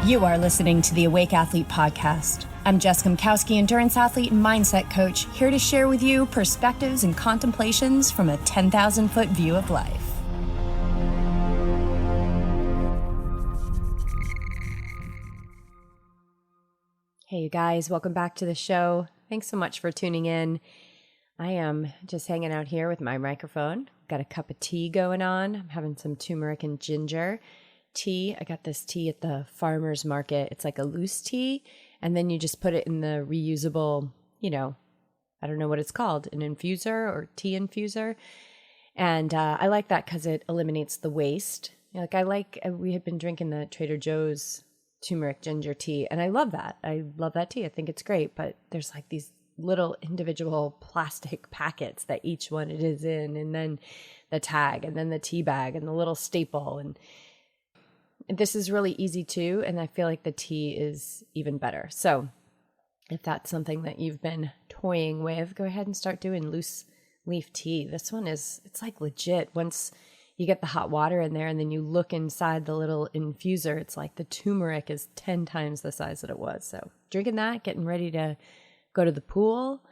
You are listening to the Awake Athlete Podcast. I'm Jessica Mikowski, endurance athlete and mindset coach, here to share with you perspectives and contemplations from a 10,000-foot view of life. Hey, you guys, welcome back to the show. Thanks so much for tuning in. I am just hanging out here with my microphone. Got a cup of tea going on. I'm having some turmeric and ginger tea. I got this tea at the farmer's market. It's like a loose tea, and then you just put it in the reusable, I don't know what it's called, an infuser or tea infuser. And I like that because it eliminates the waste. We had been drinking the Trader Joe's turmeric ginger tea, and I love that. I love that tea. I think it's great, but there's like these little individual plastic packets that each one it is in, and then the tag, and then the tea bag, and the little staple, and this is really easy too, and I feel like the tea is even better. So if that's something that you've been toying with, go ahead and start doing loose leaf tea. This one it's like legit. Once you get the hot water in there and then you look inside the little infuser, it's like the turmeric is 10 times the size that it was. So drinking that, getting ready to go to the pool.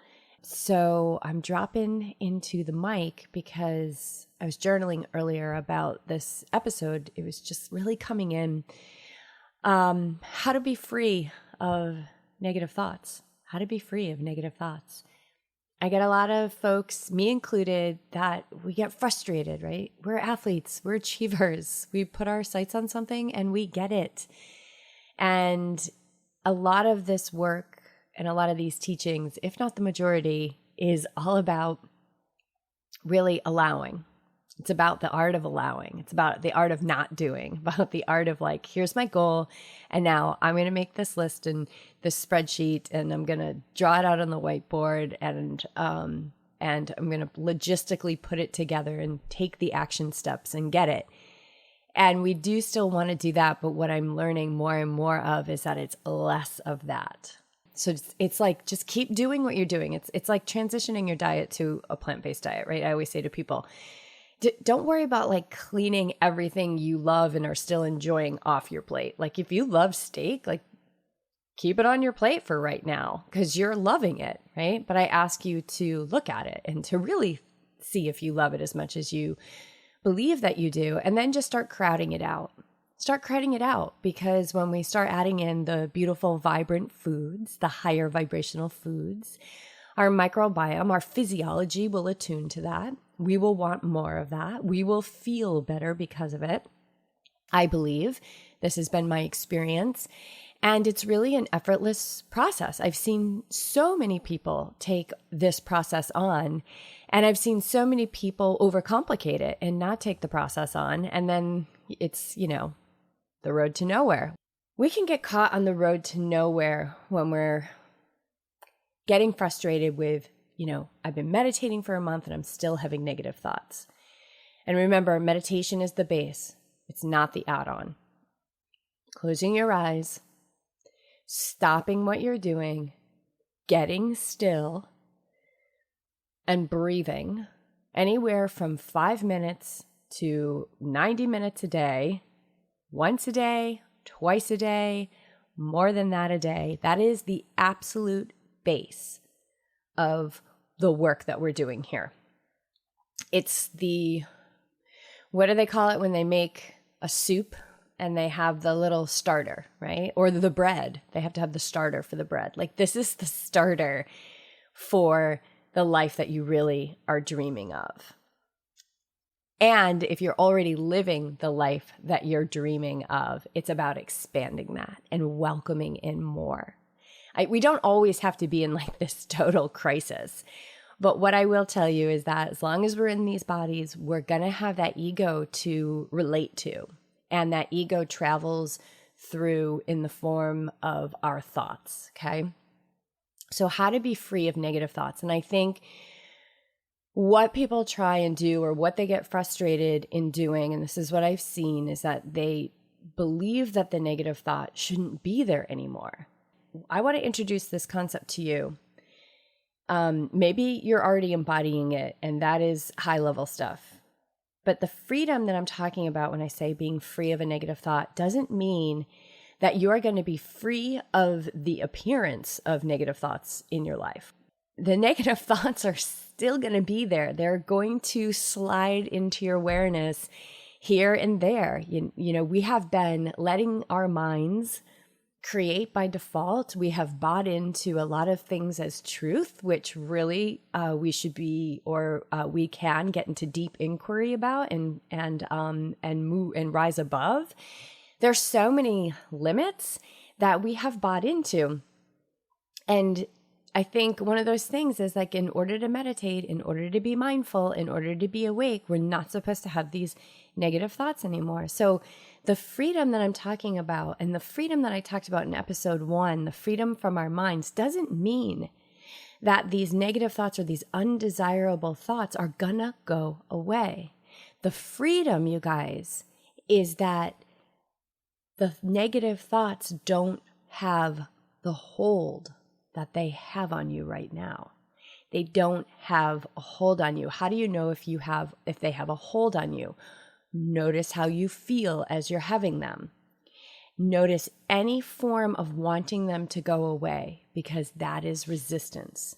So I'm dropping into the mic because I was journaling earlier about this episode. It was just really coming in. How to be free of negative thoughts. How to be free of negative thoughts. I get a lot of folks, me included, that we get frustrated, right? We're athletes. We're achievers. We put our sights on something and we get it. And a lot of this work and a lot of these teachings, if not the majority, is all about really allowing. It's about the art of allowing. It's about the art of not doing, about the art of like, here's my goal. And now I'm going to make this list and this spreadsheet, and I'm going to draw it out on the whiteboard, and I'm going to logistically put it together and take the action steps and get it. And we do still want to do that. But what I'm learning more and more of is that it's less of that. So it's like, just keep doing what you're doing. It's like transitioning your diet to a plant-based diet, right? I always say to people, don't worry about like cleaning everything you love and are still enjoying off your plate. Like if you love steak, like keep it on your plate for right now because you're loving it, right? But I ask you to look at it and to really see if you love it as much as you believe that you do, and then just start crowding it out. Start crowding it out, because when we start adding in the beautiful, vibrant foods, the higher vibrational foods, our microbiome, our physiology will attune to that. We will want more of that. We will feel better because of it. I believe this has been my experience, and it's really an effortless process. I've seen so many people take this process on, and I've seen so many people overcomplicate it and not take the process on, and then it's, the road to nowhere. We can get caught on the road to nowhere when we're getting frustrated with, I've been meditating for a month and I'm still having negative thoughts. And remember, meditation is the base. It's not the add-on. Closing your eyes, stopping what you're doing, getting still, and breathing anywhere from 5 minutes to 90 minutes a day, once a day, twice a day, more than that a day. That is the absolute base of the work that we're doing here. It's what do they call it when they make a soup and they have the little starter, right? Or the bread. They have to have the starter for the bread. Like this is the starter for the life that you really are dreaming of. And if you're already living the life that you're dreaming of, it's about expanding that and welcoming in more. We don't always have to be in like this total crisis. But what I will tell you is that as long as we're in these bodies, we're going to have that ego to relate to. And that ego travels through in the form of our thoughts, okay? So how to be free of negative thoughts. And I think what people try and do, or what they get frustrated in doing, and this is what I've seen, is that they believe that the negative thought shouldn't be there anymore. I want to introduce this concept to you. Maybe you're already embodying it, and that is high level stuff. But the freedom that I'm talking about when I say being free of a negative thought doesn't mean that you are going to be free of the appearance of negative thoughts in your life. The negative thoughts are still going to be there. They're going to slide into your awareness here and there. You know, we have been letting our minds create by default. We have bought into a lot of things as truth, which really we should be, or we can get into deep inquiry about and move and rise above. There's so many limits that we have bought into. And I think one of those things is like, in order to meditate, in order to be mindful, in order to be awake, we're not supposed to have these negative thoughts anymore. So the freedom that I'm talking about, and the freedom that I talked about in episode 1, the freedom from our minds, doesn't mean that these negative thoughts or these undesirable thoughts are gonna go away. The freedom, you guys, is that the negative thoughts don't have the hold that they have on you right now. They don't have a hold on you. How do you know if they have a hold on you? Notice how you feel as you're having them. Notice any form of wanting them to go away, because that is resistance.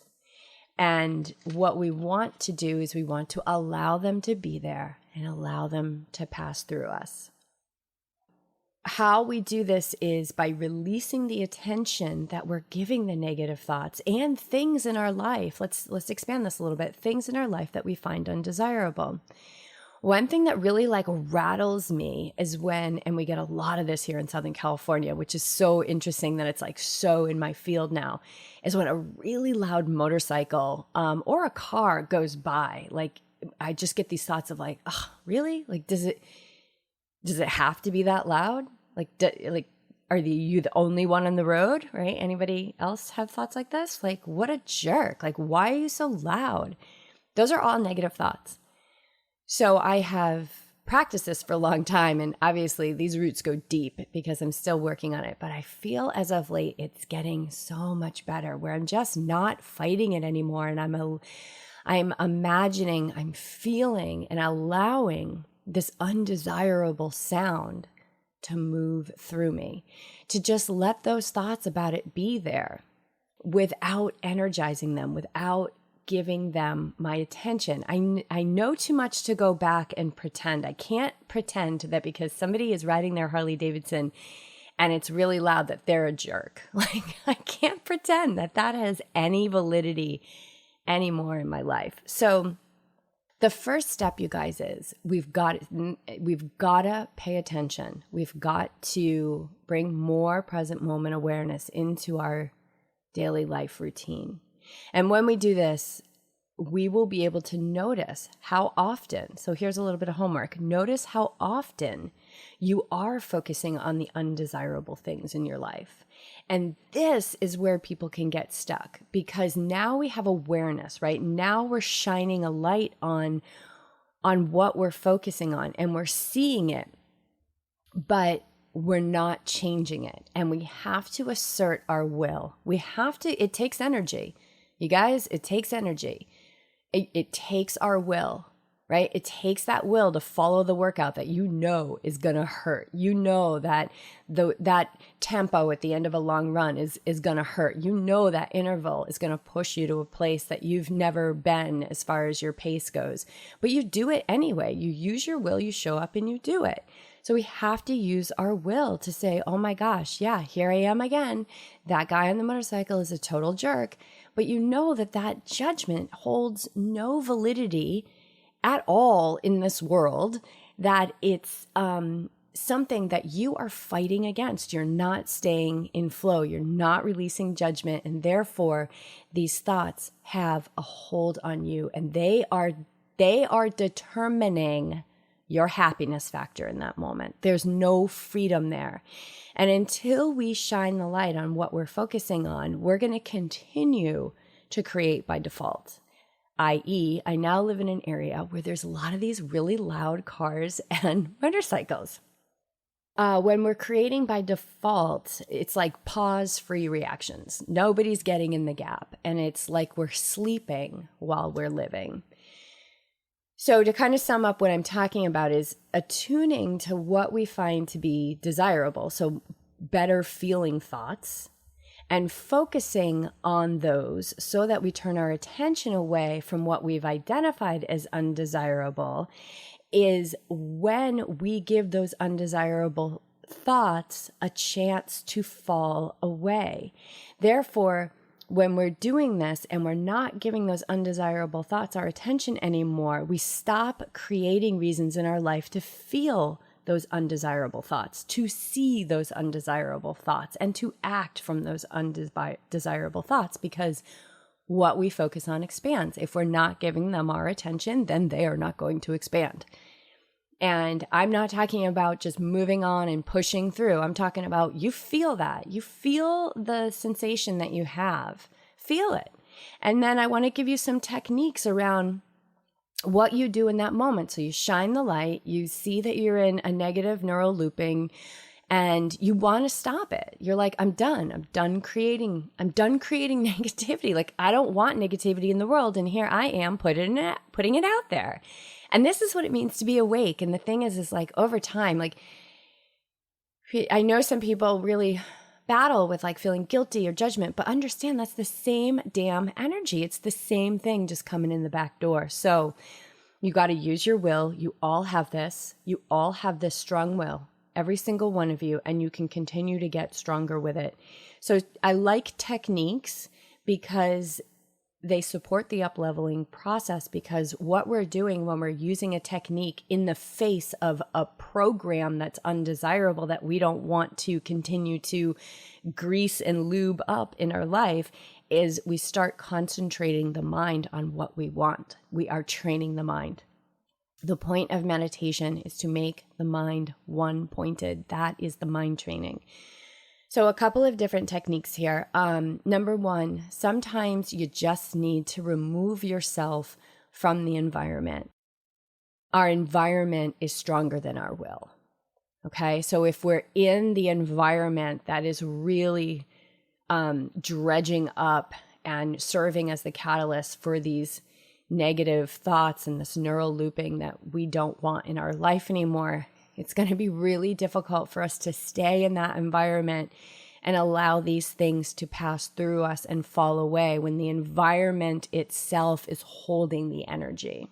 And what we want to do is we want to allow them to be there and allow them to pass through us. How we do this is by releasing the attention that we're giving the negative thoughts and things in our life. Let's expand this a little bit. Things in our life that we find undesirable. One thing that really like rattles me is when, and we get a lot of this here in Southern California, which is so interesting that it's like so in my field now, is when a really loud motorcycle or a car goes by. Like, I just get these thoughts of like, oh, really? Like, does it have to be that loud? Like, are you the only one on the road, right? Anybody else have thoughts like this? Like, what a jerk. Like, why are you so loud? Those are all negative thoughts. So I have practiced this for a long time, and obviously these roots go deep because I'm still working on it. But I feel as of late, it's getting so much better where I'm just not fighting it anymore. And I'm imagining, I'm feeling and allowing this undesirable sound to move through me, to just let those thoughts about it be there without energizing them, without giving them my attention. I know too much to go back and pretend. I can't pretend that because somebody is riding their Harley Davidson and it's really loud that they're a jerk. Like, I can't pretend that has any validity anymore in my life. So the first step, you guys, is we've got to pay attention. We've got to bring more present moment awareness into our daily life routine. And when we do this, we will be able to notice how often. So here's a little bit of homework. Notice how often you are focusing on the undesirable things in your life. And this is where people can get stuck, because now we have awareness, right? Now we're shining a light on what we're focusing on, and we're seeing it, but we're not changing it. And we have to assert our will. It takes energy. You guys, it takes energy. It takes our will, right? It takes that will to follow the workout that you know is going to hurt. You know that that tempo at the end of a long run is going to hurt. You know that interval is going to push you to a place that you've never been as far as your pace goes. But you do it anyway. You use your will, you show up and you do it. So we have to use our will to say, oh my gosh, yeah, here I am again. That guy on the motorcycle is a total jerk. But you know that judgment holds no validity at all in this world, that it's something that you are fighting against. You're not staying in flow. You're not releasing judgment. And therefore, these thoughts have a hold on you, and they are determining your happiness factor in that moment. There's no freedom there. And until we shine the light on what we're focusing on, we're going to continue to create by default. I.e., I now live in an area where there's a lot of these really loud cars and motorcycles. When we're creating by default, it's like pause-free reactions. Nobody's getting in the gap. And it's like we're sleeping while we're living. So to kind of sum up what I'm talking about is attuning to what we find to be desirable. So better feeling thoughts and focusing on those so that we turn our attention away from what we've identified as undesirable is when we give those undesirable thoughts a chance to fall away. Therefore, when we're doing this and we're not giving those undesirable thoughts our attention anymore, we stop creating reasons in our life to feel those undesirable thoughts, to see those undesirable thoughts, and to act from those undesirable thoughts, because what we focus on expands. If we're not giving them our attention, then they are not going to expand. And I'm not talking about just moving on and pushing through. I'm talking about you feel that. You feel the sensation that you have. Feel it. And then I want to give you some techniques around what you do in that moment. So you shine the light, you see that you're in a negative neural looping, and you want to stop it. You're like, I'm done creating negativity. Like, I don't want negativity in the world. And here I am putting it out there. And this is what it means to be awake. And the thing is like over time, like I know some people really battle with like feeling guilty or judgment, but understand that's the same damn energy. It's the same thing just coming in the back door. So you got to use your will. You all have this. You all have this strong will, every single one of you, and you can continue to get stronger with it. So I like techniques because they support the up-leveling process, because what we're doing when we're using a technique in the face of a program that's undesirable, that we don't want to continue to grease and lube up in our life, is we start concentrating the mind on what we want. We are training the mind. The point of meditation is to make the mind one-pointed. That is the mind training. So a couple of different techniques here. Number one, sometimes you just need to remove yourself from the environment. Our environment is stronger than our will. Okay, so if we're in the environment that is really dredging up and serving as the catalyst for these negative thoughts and this neural looping that we don't want in our life anymore, it's going to be really difficult for us to stay in that environment and allow these things to pass through us and fall away when the environment itself is holding the energy.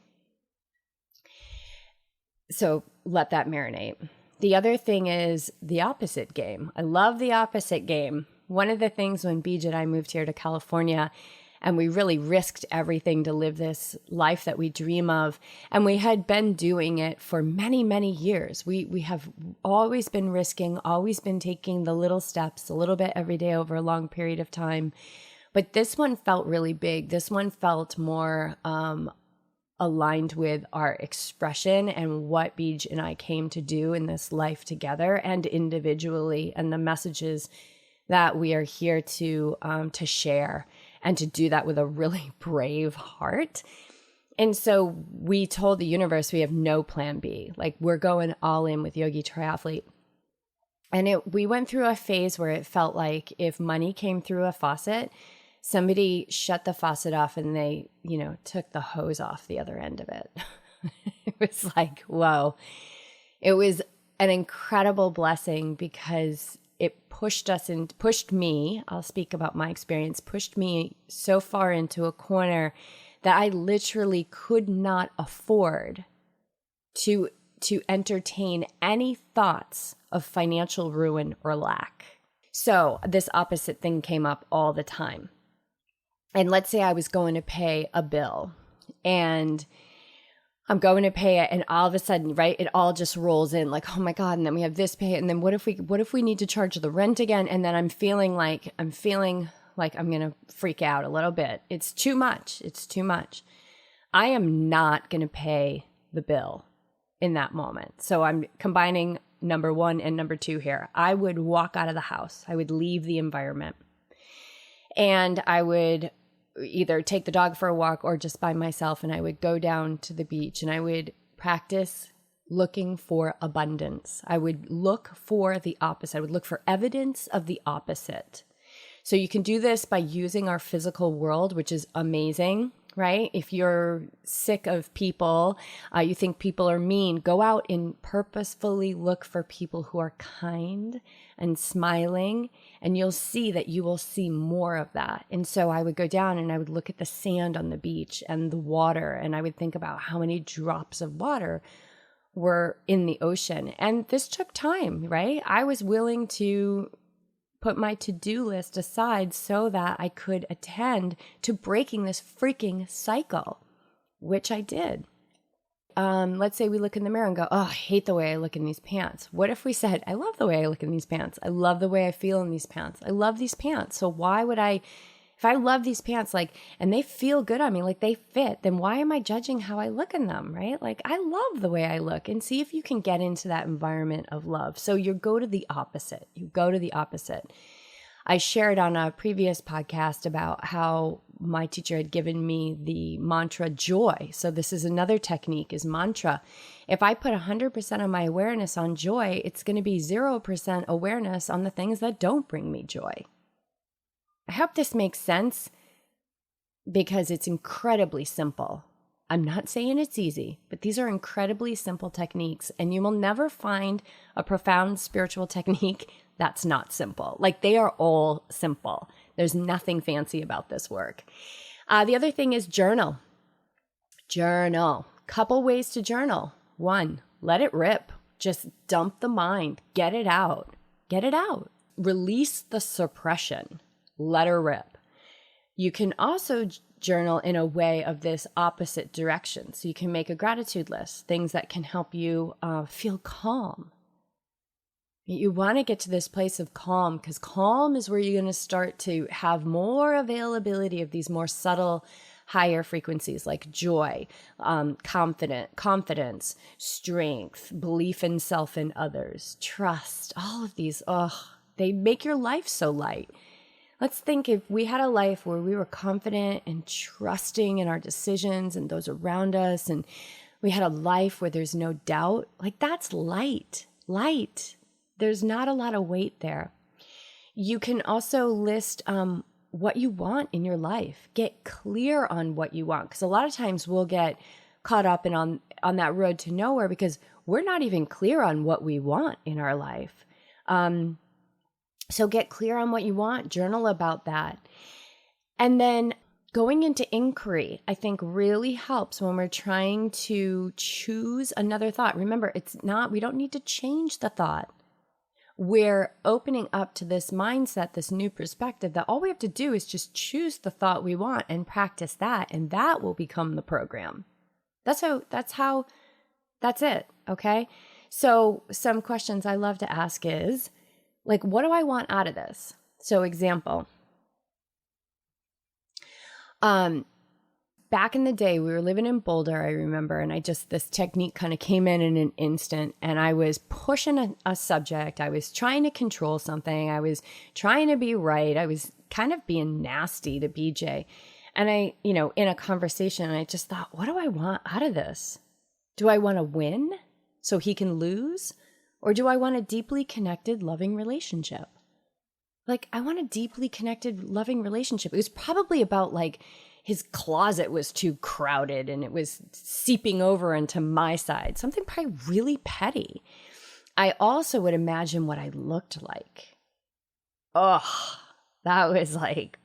So let that marinate. The other thing is the opposite game. I love the opposite game. One of the things when Beej and I moved here to California, and we really risked everything to live this life that we dream of. And we had been doing it for many, many years. We have always been risking, always been taking the little steps, a little bit every day over a long period of time. But this one felt really big. This one felt more aligned with our expression and what Beej and I came to do in this life together and individually, and the messages that we are here to share, and to do that with a really brave heart. And so we told the universe we have no plan B. Like, we're going all in with Yogi Triathlete. And we went through a phase where it felt like if money came through a faucet, somebody shut the faucet off and they, took the hose off the other end of it. It was like, whoa. It was an incredible blessing because it pushed me, I'll speak about my experience, pushed me so far into a corner that I literally could not afford to entertain any thoughts of financial ruin or lack. So this opposite thing came up all the time. And let's say I was going to pay a bill, and I'm going to pay it, and all of a sudden, right, it all just rolls in like, oh my God, and then we have this pay, and then what if we need to charge the rent again? And then I'm feeling like I'm going to freak out a little bit. It's too much. It's too much. I am not going to pay the bill in that moment. So I'm combining number one and number two here. I would walk out of the house. I would leave the environment, and I would either take the dog for a walk or just by myself, and I would go down to the beach and I would practice looking for abundance. I would look for the opposite. I would look for evidence of the opposite. So you can do this by using our physical world, which is amazing. right? If you're sick of people, you think people are mean, go out and purposefully look for people who are kind and smiling, and you'll see that you will see more of that. And so I would go down and I would look at the sand on the beach and the water, and I would think about how many drops of water were in the ocean. And this took time, right? I was willing to put my to-do list aside so that I could attend to breaking this freaking cycle, which I did. Let's say we look in the mirror and go, oh, I hate the way I look in these pants. What if we said, I love the way I look in these pants. I love the way I feel in these pants. I love these pants. So why would if I love these pants, and they feel good on me, they fit, then why am I judging how I look in them, right? I love the way I look, and see if you can get into that environment of love. So you go to the opposite. I shared on a previous podcast about how my teacher had given me the mantra joy. So this is another technique, is mantra. If I put 100% of my awareness on joy, it's going to be 0% awareness on the things that don't bring me joy. I hope this makes sense because it's incredibly simple. I'm not saying it's easy, but these are incredibly simple techniques, and you will never find a profound spiritual technique that's not simple. They are all simple. There's nothing fancy about this work. The other thing is journal. Journal. Couple ways to journal. 1, let it rip. Just dump the mind. Get it out. Get it out. Release the suppression. Let her rip. You can also journal in a way of this opposite direction. So you can make a gratitude list, things that can help you feel calm. You want to get to this place of calm, because calm is where you're going to start to have more availability of these more subtle, higher frequencies like joy, confidence, strength, belief in self and others, trust. All of these, they make your life so light. Let's think if we had a life where we were confident and trusting in our decisions and those around us, and we had a life where there's no doubt, that's light. There's not a lot of weight there. You can also list what you want in your life. Get clear on what you want, because a lot of times we'll get caught up in on that road to nowhere because we're not even clear on what we want in our life. So get clear on what you want, journal about that. And then going into inquiry, I think really helps when we're trying to choose another thought. Remember, we don't need to change the thought. We're opening up to this mindset, this new perspective, that all we have to do is just choose the thought we want and practice that, and that will become the program. That's it, okay? So some questions I love to ask is, what do I want out of this? So example, back in the day, we were living in Boulder, I remember, and this technique kind of came in an instant, and I was pushing a subject. I was trying to control something. I was trying to be right. I was kind of being nasty to BJ. And in a conversation, I just thought, what do I want out of this? Do I want to win so he can lose? Or do I want a deeply connected, loving relationship? I want a deeply connected, loving relationship. It was probably about his closet was too crowded and it was seeping over into my side. Something probably really petty. I also would imagine what I looked like. Oh, that was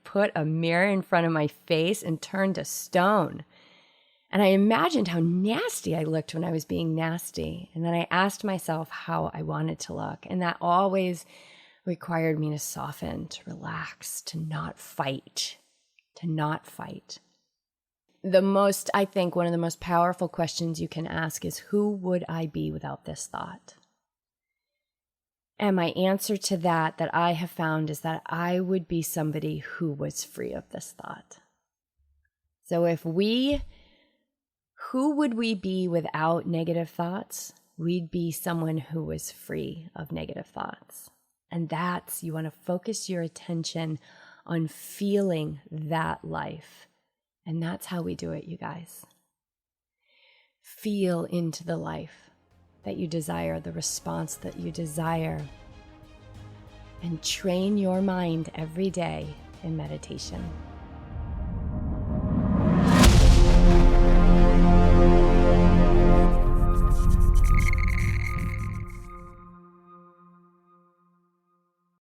put a mirror in front of my face and turned to stone. And I imagined how nasty I looked when I was being nasty. And then I asked myself how I wanted to look. And that always required me to soften, to relax, to not fight. I think one of the most powerful questions you can ask is, who would I be without this thought? And my answer to that I have found is that I would be somebody who was free of this thought. So who would we be without negative thoughts? We'd be someone who was free of negative thoughts. And you want to focus your attention on feeling that life. And that's how we do it, you guys. Feel into the life that you desire, the response that you desire. And train your mind every day in meditation.